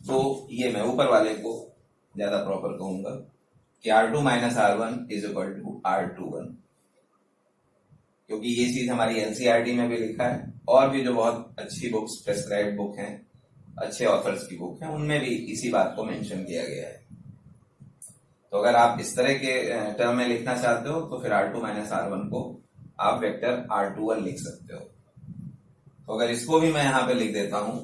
तो ये मैं ऊपर वाले को ज्यादा प्रॉपर कहूंगा कि R2 minus R1 is equal to R21, क्योंकि ये चीज हमारी एनसीईआरटी में भी लिखा है, और भी जो बहुत अच्छी बुक्स, प्रेस्क्राइब्ड बुक हैं, अच्छे ऑथर्स की बुक है, उनमें भी इसी बात को मेंशन किया गया है। तो अगर आप इस तरह के टर्म में लिखना चाहते हो तो फिर R2 माइनस R1 को आप वेक्टर R21 लिख सकते हो। तो अगर इसको भी मैं यहाँ पे लिख देता हूं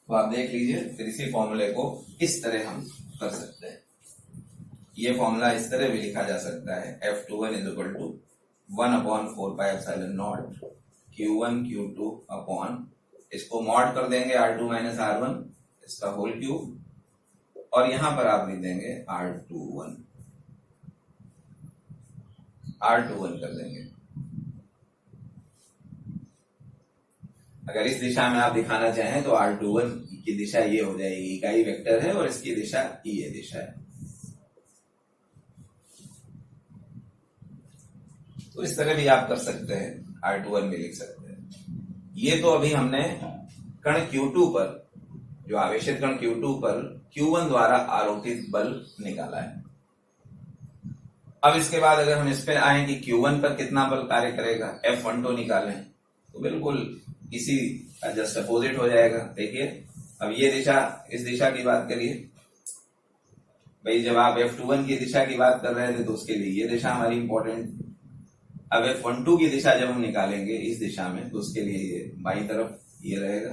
तो आप देख लीजिए फिर इसी फॉर्मूले को किस तरह हम कर सकते हैं। ये फॉर्मूला इस तरह भी लिखा जा सकता है, F21 is equal to 1/4πε0 Q1 Q2 upon, इसको मॉड कर देंगे R2 माइनस R1 इसका होल क्यूब, और यहां पर आप लिख देंगे R21 कर देंगे। अगर इस दिशा में आप दिखाना चाहें तो R21 की दिशा ये हो जाएगी, इकाई वेक्टर है और इसकी दिशा ये दिशा है। तो इस तरह भी आप कर सकते हैं, R21 भी लिख सकते हैं। ये तो अभी हमने कण Q2 पर, जो आवेशित कण Q2 पर Q1 द्वारा आरोपित बल निकाला है। अब इसके बाद अगर हम इस पे आए कि Q1 पर कितना बल कार्य करेगा, F12 निकालें, तो बिल्कुल इसी का जस्ट अपोजिट हो जाएगा। देखिए अब ये दिशा, इस दिशा की बात करिए भाई, जब आप F21 की दिशा की बात कर रहे थे तो उसके लिए ये दिशा हमारी इंपॉर्टेंट। अब F12 की दिशा जब हम निकालेंगे इस दिशा में, तो उसके लिए ये बाईं तरफ ये रहेगा,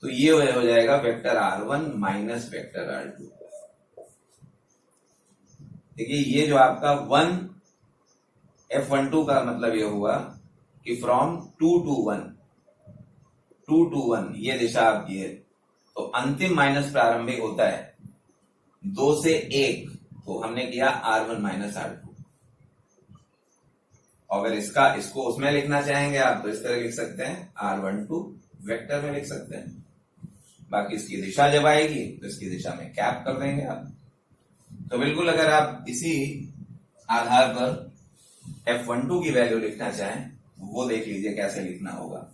तो ये हो जाएगा vector R1 minus vector R2। देखिए ये जो आपका 1 F12 का मतलब ये हुआ कि फ्रॉम 2 to 1 ये दिशा आपकी है, तो अंतिम माइनस प्रारंभिक होता है 2 से 1, तो हमने किया R1 माइनस R2। अगर इसको उसमें लिखना चाहेंगे आप तो इस तरह लिख सकते हैं, R12 वेक्टर में लिख सकते हैं। बाकी इसकी दिशा जब आएगी तो इसकी दिशा में कैप कर देंगे आप। तो बिल्कुल अगर आप इसी आधार पर F12 की वैल्यू लिखना चाहें, वो देख लीजिए कैसे लिखना होगा।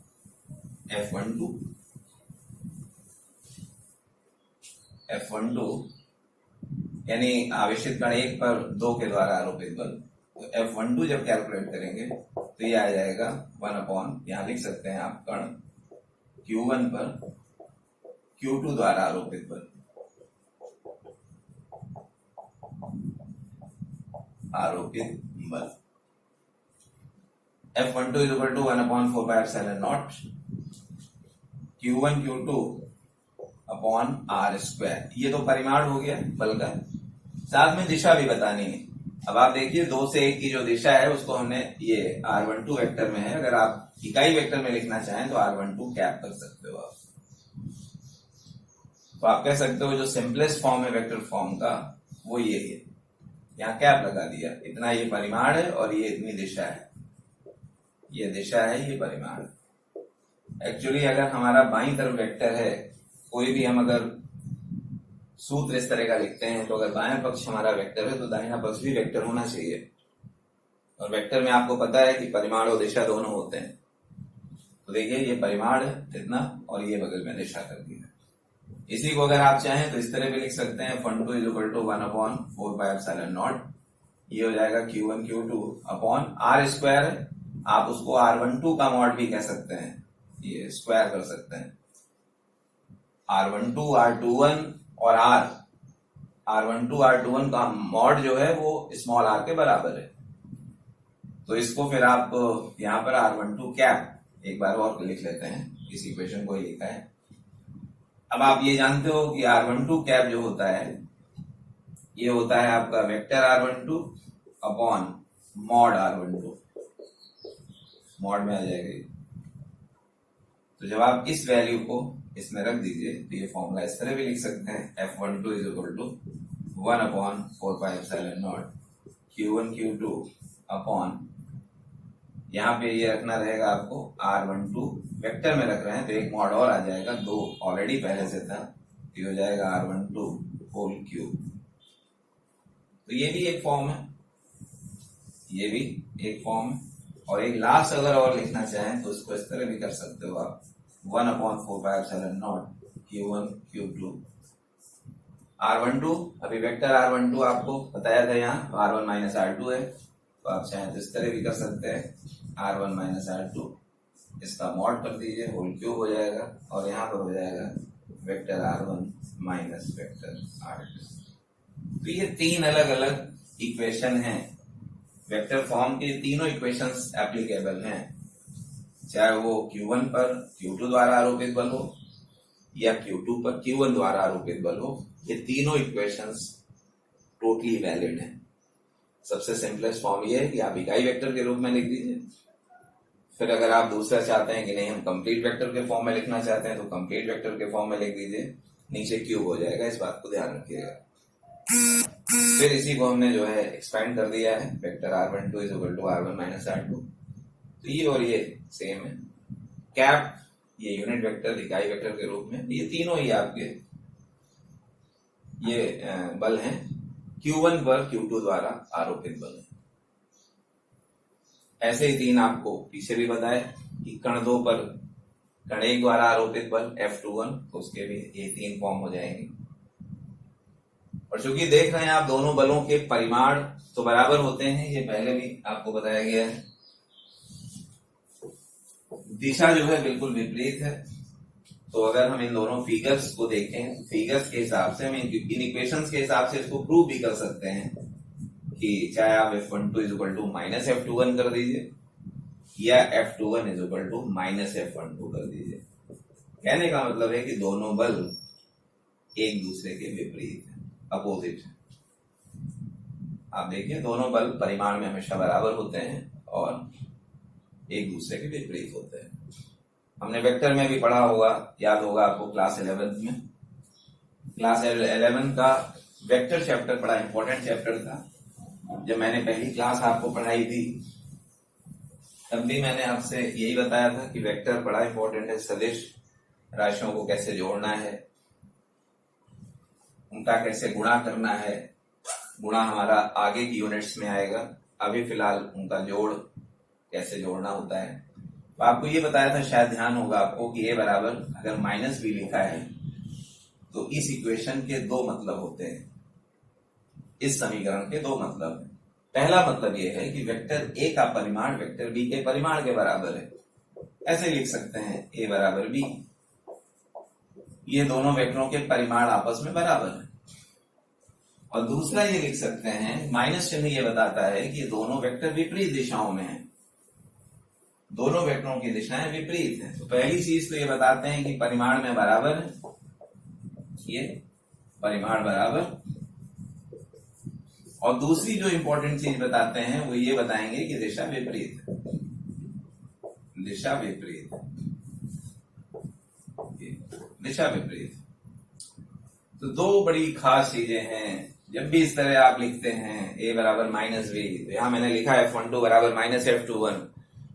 F12 यानी आवेशित कण 1 पर 2 के द्वारा आरोपित बल। तो F12 जब कैलकुलेट करेंगे तो ये आ जाएगा 1/, यहां लिख सकते हैं आप कण Q1 पर Q2 द्वारा आरोपित बल, F12 is equal to 1/4πε0 Q1 Q2 upon R²। ये तो परिमाण हो गया बल का, साथ में दिशा भी बतानी है। अब आप देखिए 2 से 1 की जो दिशा है उसको हमने ये R12 वेक्टर में है, अगर आप इकाई वेक्टर में लिखना चाहें तो R12 कैप कर सकते हो आप। तो आप कह सकते हो जो सिंपलेस्ट फॉर्म है वेक्टर फॉर्म का वो ये है, यहाँ कैप लगा दिया, इतना ये परिमाण है और ये इतनी दिशा है, ये दिशा है, ये परिमाण। एक्चुअली अगर हमारा बाईं तरफ वेक्टर है, कोई भी हम अगर सूत्र इस तरह का लिखते हैं, तो अगर बायां पक्ष हमारा वेक्टर है तो दाहिना पक्ष भी वेक्टर होना चाहिए। और वेक्टर में आपको पता है कि परिमाण और दिशा दोनों होते हैं। तो देखिए ये परिमाण है इतना, और ये बगल में दिशा कर दी है। इसी को अगर आप चाहें तो इस तरह भी लिख सकते हैं, F12 इज इक्वल टू 1/4πε0, ये हो जाएगा Q1 Q2 अपॉन R²। आप उसको R12 का मॉड भी कह सकते हैं, ये स्क्वायर कर सकते हैं। R12 R21 और R12 R21 का मॉड जो है वो स्मॉल r के बराबर है। तो इसको फिर आप यहां पर R12 कैप एक बार और लिख लेते हैं, इस इक्वेशन को ही लिखा है। अब आप ये जानते हो कि R12 कैप जो होता है ये होता है आपका vector R12 upon mod R12, mod में आ जाएगा। तो जब आप इस वैल्यू को इसमें रख दीजिए तो ये फॉर्मूला इस तरह भी लिख सकते हैं, F12 is equal to 1/4πε0 Q1 Q2 upon, यहाँ पे ये रखना रहेगा आपको R12 वेक्टर में रख रहे हैं तो एक मॉड और आ जाएगा, 2 ऑलरेडी पहले से था, ये हो जाएगा R12 होल क्यूब। तो ये भी एक फॉर्म है, ये भी एक फॉर्म है। और एक लास्ट अगर और लिखना चाहें तो इसको इस तरह भी कर सकते हो आप, 1/4πε0 Q1 Q2 R12। अभी वेक्टर R12 आपको बताया था, यहाँ R1 माइनस R2 है, तो आप चाहें तो इस तरह भी कर सकते हैं, R1 माइनस R2, इसका मॉड कर दीजिए, होल क्यूब हो जाएगा, और यहाँ पर हो जाएगा vector R1 minus vector R2। तो ये तीन अलग अलग इक्वेशन हैं, वेक्टर फॉर्म के तीनों इक्वेशंस एप्लीकेबल हैं, चाहे वो Q1 पर Q2 द्वारा आरोपित बल हो या Q2 पर Q1 द्वारा आरोपित बल हो, ये तीनों इक्वेशंस टोटली वैलिड हैं। सबसे सिंपलेस्ट फॉर्म ये है कि आप इकाई वेक्टर के रूप में लिख दीजिए, फिर अगर आप दूसरा चाहते हैं कि नहीं हम कंप्लीट वेक्टर के फॉर्म में लिखना चाहते हैं तो कंप्लीट वेक्टर के फॉर्म में लिख दीजिए, नीचे क्यूब हो जाएगा, इस बात को ध्यान रखिएगा। फिर इसी को हमने जो है एक्सपेंड कर दिया है, vector R12 is equal to R1 minus R2, तो ये और ये सेम है। कैप ये यूनिट वेक्टर इकाई वेक्टर के रूप में, ये तीनों ही आपके ये बल हैं Q1 पर Q2 द्वारा आरोपित बल है। ऐसे ही तीन आपको पीछे भी बताए कि कण 2 पर कण 1 द्वारा आरोपित बल F21, तो उसके भी ये तीन फॉर्म हो जाएंगे। और चूंकि देख रहे हैं आप दोनों बलों के परिमाण तो बराबर होते हैं, ये पहले भी आपको बताया गया है, दिशा जो है बिल्कुल विपरीत है। तो अगर हम इन दोनों फिगर्स को देखें, फिगर्स के हिसाब से हम इन इक्वेशंस के हिसाब से इसको प्रूव भी कर सकते हैं कि चाहे आप F12 is equal to minus F21 कर दीजिए या F21 is equal to minus F12 कर दीजिए। कहने का मतलब है कि दोनों बल एक दूसरे के विपरीत है, अपोजिट है। आप देखिए दोनों बल परिमाण में हमेशा बराबर होते हैं और एक दूसरे के विपरीत होते हैं। हमने वेक्टर में भी पढ़ा होगा, याद होगा आपको क्लास 11 में, क्लास 11 का वेक्टर चैप्टर बड़ा इंपॉर्टेंट चैप्टर था। जब मैंने पहली क्लास आपको पढ़ाई थी तब भी मैंने आपसे यही बताया था कि वेक्टर बड़ा इंपॉर्टेंट है, सदिश राशियों को कैसे जोड़ना है, उनका कैसे गुणा करना है, गुणा हमारा आगे की यूनिट्स में आएगा, अभी फिलहाल उनका जोड़ कैसे जोड़ना होता है। तो आपको ये बताया था, शायद ध्यान होगा आपको, कि a बराबर अगर माइनस b लिखा है तो इस इक्वेशन के दो मतलब होते हैं, इस समीकरण के दो मतलब है। पहला मतलब यह है कि वेक्टर a का परिमाण वेक्टर b के परिमाण के बराबर है, ऐसे लिख सकते हैं a बराबर b, ये दोनों वेक्टरों के परिमाण आपस में बराबर है। और दूसरा ये लिख सकते हैं, माइनस चिन्ह ये बताता है कि दोनों वेक्टर विपरीत दिशाओं में हैं, दोनों वेक्टरों की दिशाएं विपरीत हैं। तो पहली चीज तो ये बताते हैं कि परिमाण में बराबर है, ये परिमाण बराबर। और दूसरी जो इंपॉर्टेंट चीज बताते हैं वो ये बताएंगे कि दिशा विपरीत है, दिशा विपरीत, दिशा विपरीत। तो दो बड़ी खास चीजें हैं। जब भी इस तरह आप लिखते हैं a बराबर माइनस b, तो यहां मैंने लिखा है F12 बराबर माइनस F21,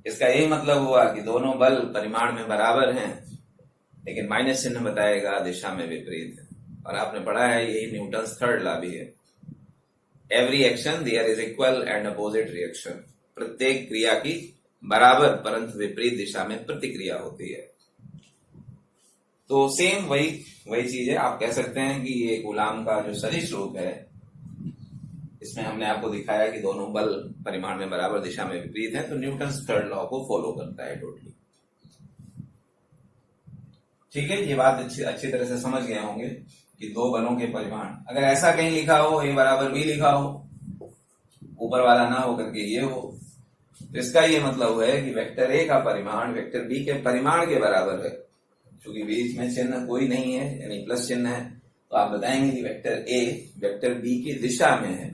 इसका यही मतलब हुआ कि दोनों बल परिमाण में बराबर हैं, लेकिन माइनस चिन्ह बताएगा दिशा में विपरीत है। और आपने पढ़ा है, यही न्यूटन्स थर्ड लॉ भी है, every action there is equal and opposite reaction, प्रत्येक क्रिया की बराबर परंतु विपरीत दिशा में प्रतिक्रिया होती है। तो सेम वही चीज है। आप कह सकते हैं कि ये कूलाम का जो सदिश रूप है, इसमें हमने आपको दिखाया कि दोनों बल परिमाण में बराबर दिशा में विपरीत है, तो न्यूटन्स थर्ड लॉ को फॉलो करता है टोटली। ठीक है, ये बात अच्छी तरह से समझ गए होंगे कि दो बलों के परिमाण, अगर ऐसा कहीं लिखा हो a बराबर b लिखा हो, ऊपर वाला ना हो करके ये हो, तो इसका ये मतलब है कि वेक्टर a का परिमाण वेक्टर b के परिमाण के बराबर है। क्योंकि बीच में चिन्ह कोई नहीं है, यानी प्लस चिन्ह है, तो आप बताएंगे कि वेक्टर a वेक्टर b की दिशा में है।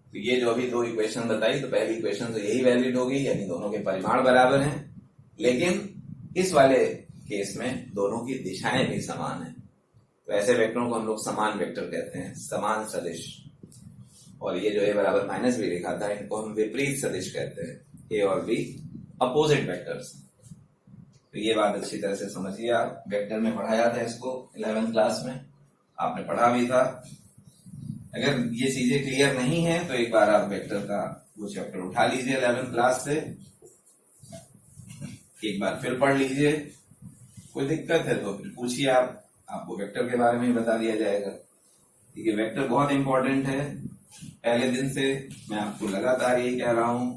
तो ये जो अभी दो इक्वेशन बताई, तो पहली इक्वेशन तो यही वैलिड होगी, यानी दोनों के परिमाण बराबर हैं, लेकिन इस वाले केस में दोनों की दिशाएं भी समान है। तो ऐसे वेक्टरों को हम लोग समान वेक्टर कहते हैं, समान सदिश। और ये जो a बराबर माइनस b लिखा था, इनको हम विपरीत सदिश कहते हैं, a और b अपोजिट वेक्टर्स। तो ये बात अच्छी तरह से समझिए आप, वेक्टर में पढ़ाया था इसको 11th क्लास में, आपने पढ़ा भी था। अगर ये चीजें क्लियर नहीं है तो एक बार आप वेक्टर का वो चैप्टर उठा लीजिए 11th क्लास से, एक बार फिर पढ़ लीजिए। कोई दिक्कत है तो फिर पूछिए, आपको वेक्टर के बारे में ही बता दिया जाएगा। ठीक है, वेक्टर बहुत इंपॉर्टेंट है। पहले दिन से मैं आपको लगातार यही कह रहा हूं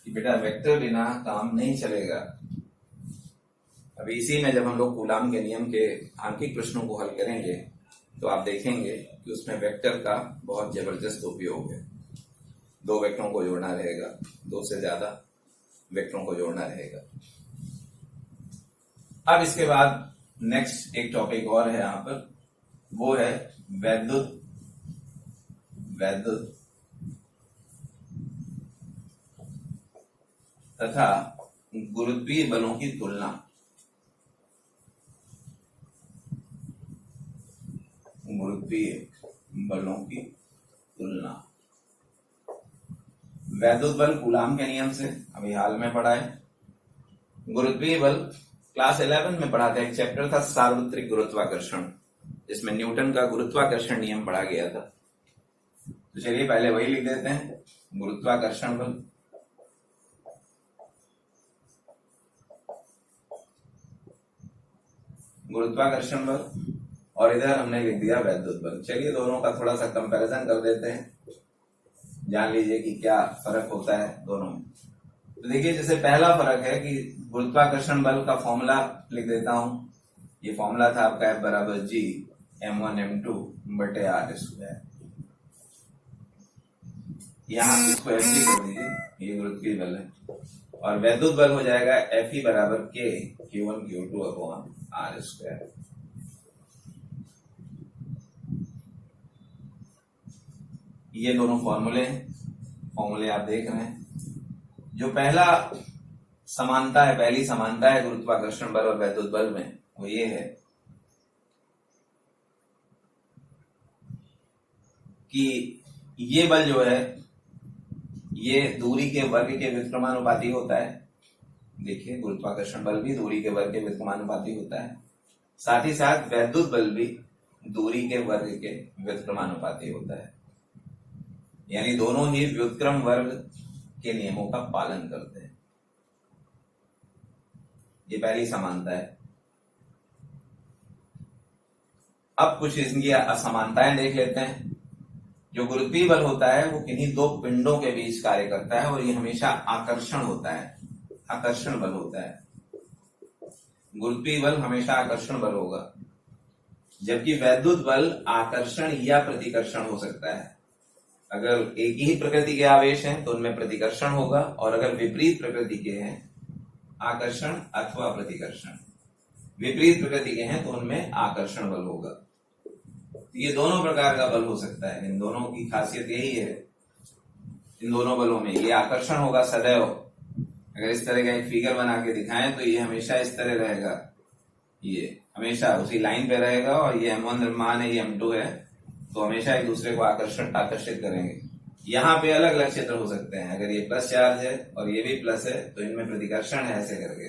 कि बेटा वेक्टर बिना काम नहीं चलेगा। अभी इसी में जब हम लोग कूलाम के नियम के आंकिक प्रश्नों को हल करेंगे तो आप देखेंगे कि उसमें वेक्टर का बहुत जबरदस्त उपयोग है। दो वेक्टरों को जोड़ना रहेगा, दो से ज्यादा वेक्टरों को जोड़ना रहेगा। अब इसके बाद नेक्स्ट एक टॉपिक और है यहां पर, वो है वैद्युत तथा गुरुत्वीय बलों की तुलना। गुरुत्वीय बलों की तुलना। वैद्युत बल कूलाम के नियम से अभी हाल में पढ़ा है। गुरुत्वीय बल क्लास 11 में पढ़ा था, एक चैप्टर था सार्वत्रिक गुरुत्वाकर्षण, जिसमें न्यूटन का गुरुत्वाकर्षण नियम पढ़ा गया था। तो चलिए पहले वही लिख देते हैं, गुरुत्वाकर्षण बल। गुरुत्वाकर्षण बल और इधर हमने लिख दिया वैद्युत बल। चलिए दोनों का थोड़ा सा कंपैरिजन कर देते हैं, जान लीजिए कि क्या फर्क होता है दोनों में। तो देखिए, जैसे पहला फर्क है कि गुरुत्वाकर्षण बल का फॉर्मूला लिख देता हूं। ये फॉर्मूला था आपका F बराबर G m1 m2 बटे r स्क्वायर। यहाँ इसको ऐसे कर दीजिए, ये गुरुत्वीय बल है। और वैद्युत बल हो जाएगा Fe बराबर K Q1 Q2 upon r square. ये दोनों फॉर्मूले हैं, फॉर्मूले आप देख रहे हैं। जो पहला समानता है, पहली समानता है गुरुत्वाकर्षण बल और वैद्युत बल में, वो ये है कि ये बल जो है ये दूरी के वर्ग के व्युत्क्रमानुपाती होता है। देखिए, गुरुत्वाकर्षण बल भी दूरी के वर्ग के व्युत्क्रमानुपाती होता है, साथ ही साथ वैद्युत बल भी दूरी के वर्ग के व्युत्क्रमानुपाती होता है। यानी दोनों ही व्युत्क्रम वर्ग के नियमों का पालन करते हैं। ये पहली समानता है। अब कुछ इनकी असमानताएं देख लेते हैं। जो गुरुत्वीय बल होता है वो किन्हीं दो पिंडों के बीच कार्य करता है और ये हमेशा आकर्षण होता है, आकर्षण बल होता है। गुरुत्वीय बल हमेशा आकर्षण बल होगा, जबकि वैद्युत बल आकर्षण या प्रतिकर्षण हो सकता है। अगर एक ही प्रकृति के आवेश हैं तो उनमें प्रतिकर्षण होगा, और अगर विपरीत प्रकृति के हैं, आकर्षण अथवा प्रतिकर्षण, विपरीत प्रकृति के हैं तो उनमें आकर्षण बल होगा। ये दोनों प्रकार का बल हो सकता है। इन दोनों की खासियत यही है, इन दोनों बलों में ये आकर्षण होगा सदैव। अगर इस तरह का एक फिगर बना के दिखाएं तो ये हमेशा इस तरह रहेगा, ये हमेशा उसी लाइन पे रहेगा, और ये m1 मान है, ये m2 है, तो हमेशा एक दूसरे को आकर्षित करेंगे। यहाँ पे अलग अलग क्षेत्र हो सकते हैं। अगर ये प्लस चार्ज है और ये भी प्लस है तो इनमें प्रतिकर्षण है ऐसे करके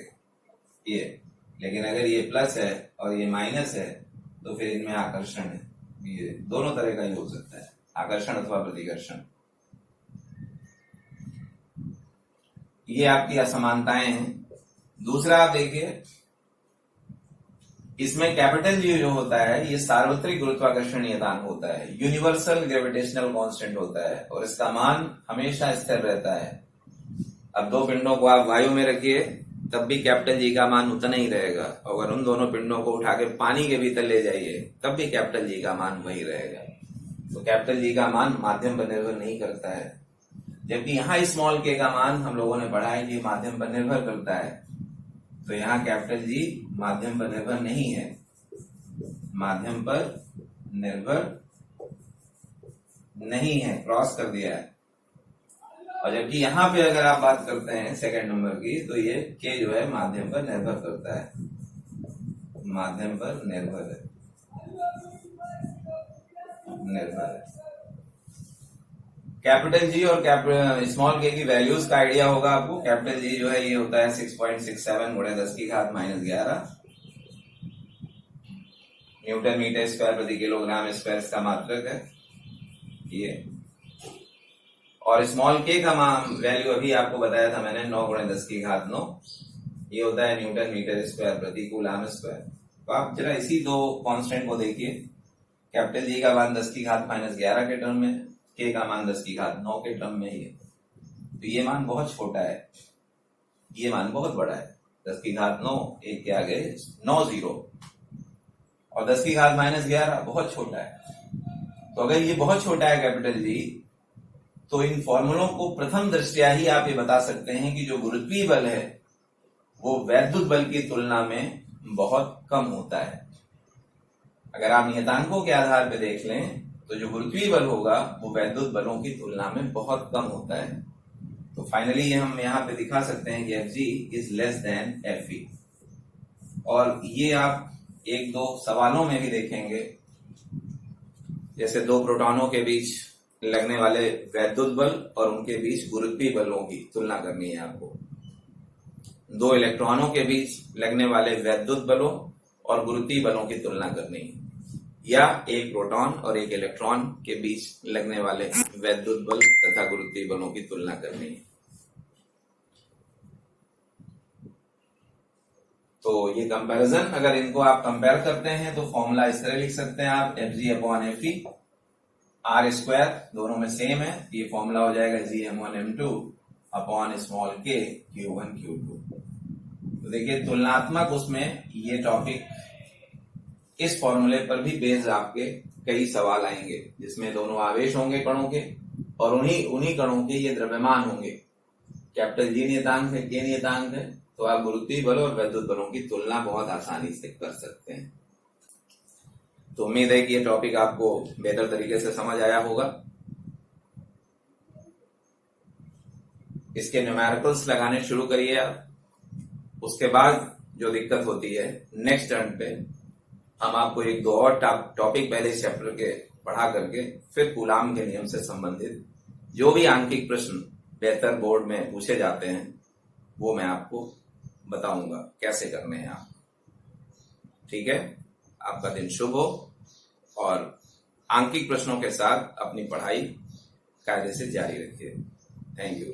ये, लेकिन अगर ये प्लस है और ये माइनस है तो फिर इनमें आकर्षण है। ये दोनों तरह का ही हो सकता है, आकर्षण अथवा प्रतिकर्षण। ये आपकी असमानताएं हैं। दूसरा आप देखिए, इसमें कैपिटल जी जो होता है ये सार्वत्रिक गुरुत्वाकर्षण नियतांक होता है, यूनिवर्सल ग्रेविटेशनल कांस्टेंट होता है, और इसका मान हमेशा स्थिर रहता है। अब दो पिंडों को आप वायु में रखिए तब भी कैपिटल जी का मान उतना ही रहेगा, अगर उन दोनों पिंडों को उठा के पानी के भीतर ले जाइए तब भी कैपिटल जी का मान वही रहेगा। तो कैपिटल जी का मान माध्यम पर निर्भर नहीं करता है, जबकि यहाँ स्मॉल के का मान हम लोगों ने पढ़ा है कि माध्यम पर निर्भर करता है। तो यहाँ कैपिटल जी माध्यम पर निर्भर नहीं है, माध्यम पर निर्भर नहीं है, क्रॉस कर दिया है। और जबकि यहाँ पे अगर आप बात करते हैं सेकंड नंबर की, तो ये के जो है माध्यम पर निर्भर करता है, माध्यम पर निर्भर है, निर्भर है। कैपिटल जी और स्मॉल के की वैल्यूज का आइडिया होगा आपको। कैपिटल जी जो है ये होता है 6.67 गुणे 10 की घात -11 न्यूटन मीटर स्क्वायर प्रति किलोग्राम स्क्वायर का मात्रक है ये। और स्मॉल के का वैल्यू अभी आपको बताया था मैंने 9 गुणे 10 की घात 9, ये होता है न्यूटन मीटर स्क्वायर प्रति कूलाम स्क्वायर। तो आप जरा इसी दो कांस्टेंट को देखिए, कैपिटल जी का मान 10 की घात -11 के टर्म में, k का मान 10 की घात 9 के टर्म में ही है, तो ये मान बहुत छोटा है, ये मान बहुत बड़ा है। 10 की घात 9, एक के आगे 9 जीरो, और 10 की घात -11 बहुत छोटा है। तो अगर ये बहुत छोटा है कैपिटल जी, तो इन फॉर्मूलों को प्रथम दृष्टया ही आप ये बता सकते हैं कि जो गुरुत्वीय बल है वो वैद्युत बल की तुलना में बहुत कम होता है। अगर आप नियतांकों के आधार पर देख लें तो जो गुरुत्वीय बल होगा वो वैद्युत बलों की तुलना में बहुत कम होता है। तो फाइनली ये हम यहाँ पे दिखा सकते हैं कि Fg is less than Fe, और ये आप एक दो सवालों में भी देखेंगे, जैसे दो प्रोटॉनों के बीच लगने वाले वैद्युत बल और उनके बीच गुरुत्वीय बलों की तुलना करनी है आपको, दो इलेक्ट्रॉनों के बीच लगने वाले वैद्युत बलों और गुरुत्वीय बलों की तुलना करनी है, या एक प्रोटॉन और एक इलेक्ट्रॉन के बीच लगने वाले वैद्युत बल तथा गुरुत्वीय बलों की तुलना करनी है। तो ये कंपैरिजन, अगर इनको आप कंपेयर करते हैं तो फॉर्मूला इस तरह लिख सकते हैं आप, Fg/Fe, R स्क्वायर दोनों में सेम है, ये फॉर्मूला हो जाएगा Gm1m2 upon small k Q1 Q2। तो देखिए तुलनात्मक उसमें ये टॉपिक, इस फॉर्मूले पर भी बेस्ड आपके कई सवाल आएंगे, जिसमें दोनों आवेश होंगे कणों के, और उन्हीं कणों के ये द्रव्यमान होंगे। कैपिटल G नियतांक है, K नियतांक है, तो आप गुरुत्वीय बल और वैद्युत बलों की तुलना बहुत आसानी से कर सकते हैं। तो उम्मीद है कि ये टॉपिक आपको बेहतर तरीके से समझ आया होगा। इसके न्यूमेरिकल्स लगाने शुरू करिए आप, उसके बाद जो दिक्कत होती है नेक्स्ट टर्न पे हम आपको एक दो और टॉपिक पहले इस चैप्टर के पढ़ा करके फिर कूलाम के नियम से संबंधित जो भी आंकिक प्रश्न बेहतर बोर्ड में पूछे जाते हैं वो मैं आपको बताऊंगा कैसे करने हैं आप। ठीक है, आपका दिन शुभ हो और आंकिक प्रश्नों के साथ अपनी पढ़ाई कायदे से जारी रखिए। Thank you.